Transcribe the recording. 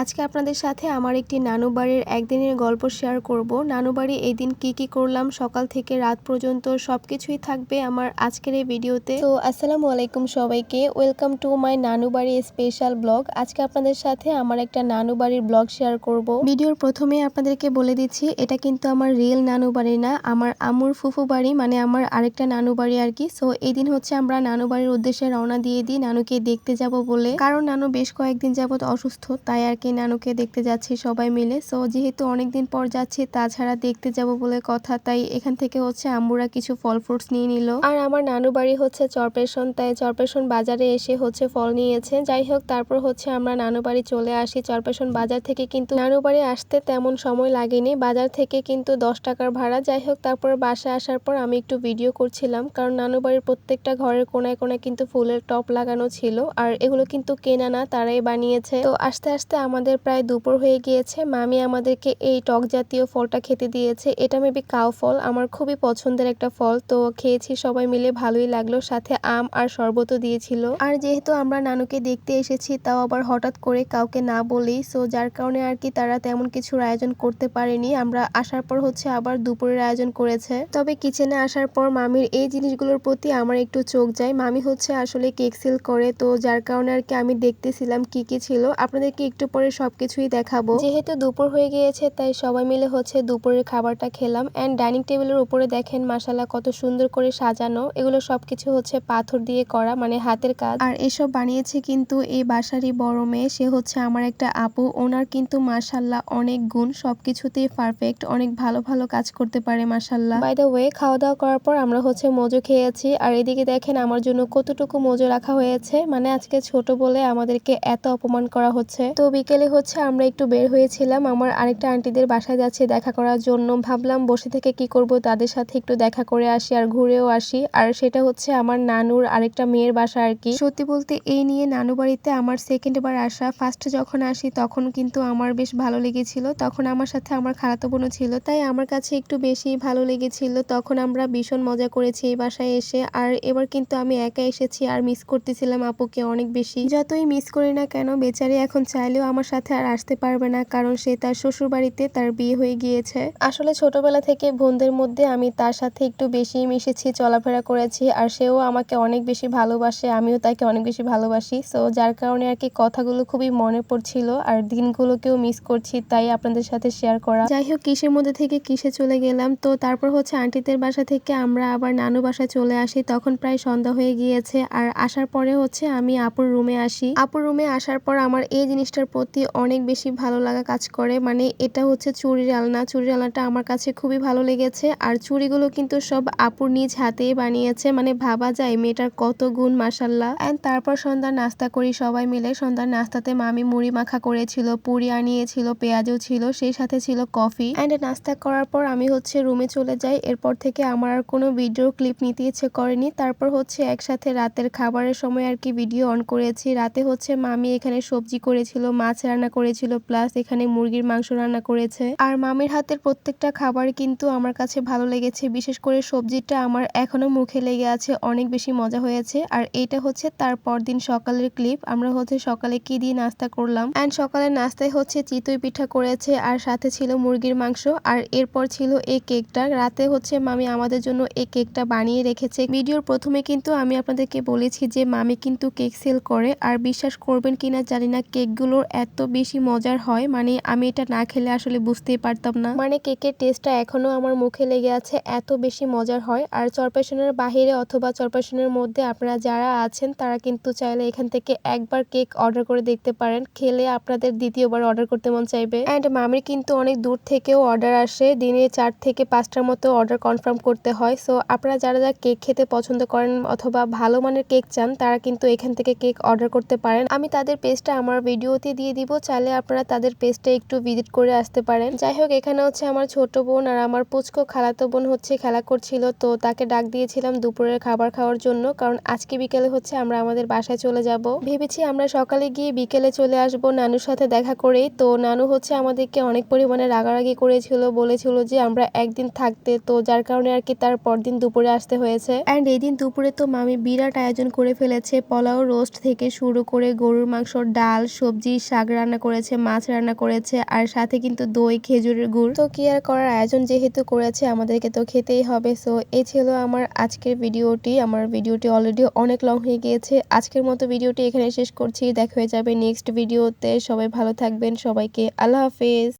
আজকে আপনাদের সাথে আমার একটি নানু বাড়ির একদিনের গল্প শেয়ার করব। নানু বাড়ি এই দিন কি করলাম সকাল থেকে রাত পর্যন্ত সবকিছুই থাকবে আমার আজকের এই ভিডিওতে। তো আসসালামু আলাইকুম সবাইকে, ওয়েলকাম টু মাই নানু বাড়ি স্পেশাল ব্লগ। আজকে আপনাদের সাথে আমার একটা নানু বাড়ির ব্লগ শেয়ার করব। ভিডিওর প্রথমে আপনাদেরকে বলে দিচ্ছি, এটা কিন্তু আমার রিয়েল নানু বাড়ি না, আমার আম্মুর ফুফু বাড়ি, মানে আমার আরেকটা নানু বাড়ি আর কি। সো এই দিন হচ্ছে আমরা নানু বাড়ির উদ্দেশ্যে রওনা দিয়ে দিই নানুকে দেখতে যাব বলে, কারণ নানু বেশ কয়েকদিন যাবত অসুস্থ, তাই আর কি নানুকে দেখতে যাচ্ছি সবাই মিলে। সো যেহেতু অনেকদিন পর যাচ্ছি, তাছাড়া দেখতে যাব বলে কথা, তাই এখান থেকে হচ্ছে আম্মুরা কিছু ফল ফ্রুটস নিয়ে নিল। আর আমার নানু বাড়ি হচ্ছে চরপেশন, তাই চরপেশন বাজারে এসে হচ্ছে ফল নিয়েছে। যাই হোক, তারপর হচ্ছে আমরা নানু বাড়ি চলে আসি। চরপেশন বাজার থেকে কিন্তু নানু বাড়ি আসতে তেমন সময় লাগেনি, বাজার থেকে কিন্তু 10 টাকার ভাড়া। যাই হোক, তারপর বাসায় আসার পর আমি একটু ভিডিও করছিলাম, কারণ নানু বাড়ির প্রত্যেকটা ঘরের কোনায় কোনায় কিন্তু ফুলের টপ লাগানো ছিল, আর এগুলো কিন্তু কেনা না, তারাই বানিয়েছে। তো আস্তে আস্তে আমাদের প্রায় দুপুর হয়ে গিয়েছে। মামি আমাদেরকে এই টক জাতীয় ফলটা খেতে দিয়েছে। এটা মেবি কাউ ফল, আমার খুবই পছন্দের একটা ফল। তো খেয়েছি সবাই মিলে, ভালোই লাগলো। সাথে আম আর শরবতও দিয়েছিল। আর যেহেতু আমরা নানুকে দেখতে এসেছি, তাও আবার হঠাৎ করে কাউকে না বলেই, সো যার কারণে আর কি তারা তেমন কিছুর আয়োজন করতে পারেনি। আমরা আসার পর হচ্ছে আবার দুপুরের আয়োজন করেছে। তবে কিচেনে আসার পর মামির এই জিনিসগুলোর প্রতি আমার একটু চোখ যায়। মামি হচ্ছে আসলে কেক সেল করে, তো যার কারণে আর কি আমি দেখতেছিলাম কি কি ছিল। আপনাদেরকে একটু পরে সবকিছুই দেখাবো। যেহেতু দুপুর হয়ে গিয়েছে, তাই সবাই মিলে হচ্ছে দুপুরের খাবারটা খেলাম। এন্ড ডাইনিং টেবিলের উপরে দেখেন মাশাআল্লাহ কত সুন্দর করে সাজানো। এগুলো সবকিছু হচ্ছে পাথর দিয়ে করা, মানে হাতের কাজ। আর এসব বানিয়েছে কিন্তু এই বাসারই বড় মেয়ে, সে হচ্ছে আমার একটা আপু। ওনার কিন্তু মাশাআল্লাহ অনেক গুণ, সবকিছুতেই পারফেক্ট, অনেক ভালো ভালো কাজ করতে পারে মাশাআল্লাহ। বাই দ্য ওয়ে, খাওয়া দাওয়া করার পর আমরা হচ্ছে মোজো খেয়েছি। আর এদিকে দেখেন আমার জন্য কতটুকু মোজো রাখা হয়েছে, মানে আজকে ছোট বলে আমাদেরকে এত অপমান করা হচ্ছে। তো বিকেলে হচ্ছে আমরা একটু বের হয়েছিলাম, আমার আরেকটা আন্টিদের বাসায় যাচ্ছি দেখা করার জন্য। ভাবলাম বসে থেকে কি করব, তাদের সাথে একটু দেখা করে আসি আর ঘুরেও আসি। আর সেটা হচ্ছে আমার নানুর আরেকটা মেয়ের বাসা আর কি। সত্যি বলতে এই নিয়ে নানু বাড়িতে আমার সেকেন্ড বার আসা। ফার্স্ট যখন আসি তখন কিন্তু আমার বেশ ভালো লেগেছিল, তখন আমার সাথে আমার খালাতো বোনও ছিল, তাই আমার কাছে একটু বেশি ভালো লেগেছিল। তখন আমরা ভীষণ মজা করেছি এই বাসায় এসে। আর এবার কিন্তু আমি একা এসেছি আর মিস করতেছিলাম আপুকে অনেক বেশি। যতই মিস করি না কেন, বেচারি এখন চাইলেও আমার সাথে আর আসতে পারবে না, কারণ সে তার শ্বশুর বাড়িতে তার বিয়ে হয়ে গিয়েছে। আসলে ছোটবেলা থেকে বোনদের মধ্যে আমি তার সাথে একটু বেশি মিশেছি, চলাফেরা করেছি, আর সেও আমাকে অনেক বেশি ভালোবাসে, আমিও তাকে অনেক বেশি ভালোবাসি। সো যার কারণে আর কি কথাগুলো খুবই মনে পড়ছিল, আর দিনগুলোকেও মিস করছি, তাই আপনাদের সাথে শেয়ার করা। যাই হোক, কিসের মধ্যে থেকে কিসে চলে গেলাম। তো তারপর হচ্ছে আন্টিদের বাসা থেকে আমরা আবার নানু বাসায় চলে আসি, তখন প্রায় সন্ধ্যা হয়ে গিয়েছে। আর আসার পরে হচ্ছে আমি আপুর রুমে আসি। আপুর রুমে আসার পর আমার এই জিনিসটার প্রতি অনেক বেশি ভালো লাগা কাজ করে, মানে এটা হচ্ছে চুড়ির আলনা। চুড়ির আলনাটা আমার কাছে খুবই ভালো লেগেছে, আর চুড়িগুলো কিন্তু সব আপুর নিজ হাতেই বানিয়েছে, মানে ভাবা যায় মেয়েটার কত গুণ মাশাআল্লাহ। এন্ড তারপর সন্ধ্যার নাস্তা করি সবাই মিলে। সন্ধ্যার নাস্তাতে মামি মুড়ি মাখা করেছিল, পুরি আনিয়েছিল, পেঁয়াজও ছিল, সেই সাথে ছিল কফি। এন্ড নাস্তা করার পর আমি হচ্ছে রুমে চলে যাই। এরপর থেকে আমার আর কোনো ভিডিও ক্লিপ নিতে ইচ্ছে করেনি। তারপর হচ্ছে একসাথে রাতের খাবারের সময় আর কি ভিডিও অন করেছি। রাতে হচ্ছে মামি এখানে সবজি করেছিল, মাছ রান্না করেছিল, প্লাস এখানে মুরগির মাংস রান্না করেছে। আর মামির হাতের প্রত্যেকটা খাবার কিন্তু আমার কাছে ভালো লেগেছে, বিশেষ করে সবজিটা আমার এখনো মুখে লেগে আছে, অনেক বেশি মজা হয়েছে। আর এইটা হচ্ছে তার পরদিন সকালের ক্লিপ। আমরা হচ্ছে সকালে কি দিয়ে নাস্তা করলাম। এন্ড সকালের নাস্তায় হচ্ছে চিতই পিঠা করেছে, আর সাথে ছিল মুরগির মাংস, আর এরপর ছিল এই কেকটা। রাতে হচ্ছে মামি আমাদের জন্য এই কেকটা বানিয়ে রেখেছে। ভিডিওর প্রথমে কিন্তু আমি আপনাদেরকে বলেছি যে মামি কিন্তু কেক সেল করে, আর বিশ্বাস করবেন কিনা জানি না, কেকগুলো এত বেশি মজার হয়, মানে আমি এটা না খেলে আসলে বুঝতেই পারতাম না, মানে কেকের টেস্টটা এখনো আমার মুখে লেগে আছে, এত বেশি মজার হয়। আর চরপেশনের বাহিরে অথবা চরপেশনের মধ্যে আপনারা যারা আছেন, তারা কিন্তু চাইলে এখান থেকে একবার কেক অর্ডার করে দেখতে পারেন, খেলে আপনাদের দ্বিতীয়বার অর্ডার করতে মন চাইবে। এন্ড মামির কিন্তু অনেক দূর থেকেও অর্ডার আসে, দিনে 4 থেকে 5টার মতো অর্ডার কনফার্ম করতে হয়। সো আপনারা যারা যারা কেক খেতে পছন্দ করেন অথবা ভালো মানের কেক চান, তারা কিন্তু এখান থেকে কেক অর্ডার করতে পারেন। আমি তাদের পেজটা আমার ভিডিওতে দিয়ে দিব, চাইলে আপনারা তাদের পেজটা একটু ভিজিট করে আসতে পারেন। যাই হোক, এখানে হচ্ছে আমার ছোট বোন আর আমার পুচকো খালাতো বোন হচ্ছে খেলা করছিল, তো তাকে ডাক দিয়েছিলাম দুপুরের খাবার খাওয়ার জন্য, কারণ আজকে বিকেলে হচ্ছে আমরা আমাদের বাসায় চলে যাব। ভেবেছি আমরা সকালে গিয়ে বিকেলে চলে আসব নানুর সাথে দেখা করেই। তো নানু হচ্ছে আমাদেরকে অনেক পরিমাণে রাগারাগি করেছিল, বলেছিল যে আমরা একদিন থাকতে, তো যার কারণে আর কি তার পরদিন দুপুরে আসতে হয়েছে। এন্ড এই দিন দুপুরে তো মামি বিরাট আয়োজন করে ফেলেছে, পোলাও, রোস্ট থেকে শুরু করে গরুর মাংস, ডাল, সবজি, শাক রান্না করেছে, মাছ রান্না করেছে আর সাথে কিন্তু দই, খেজুরের গুড়। তো কি আর করার, আয়োজন যেহেতু করেছে আমাদেরকে তো খেতেই হবে। সো এই ছিল আমার আজকের ভিডিওটি। আমার ভিডিওটি অলরেডি অনেক লং হয়ে গিয়েছে। আজকের মতো ভিডিওটি এখানে শেষ করছি। দেখা হয়ে যাবে নেক্সট ভিডিওতে। সবাই ভালো থাকবেন। সবাইকে আল্লাহ হাফেজ।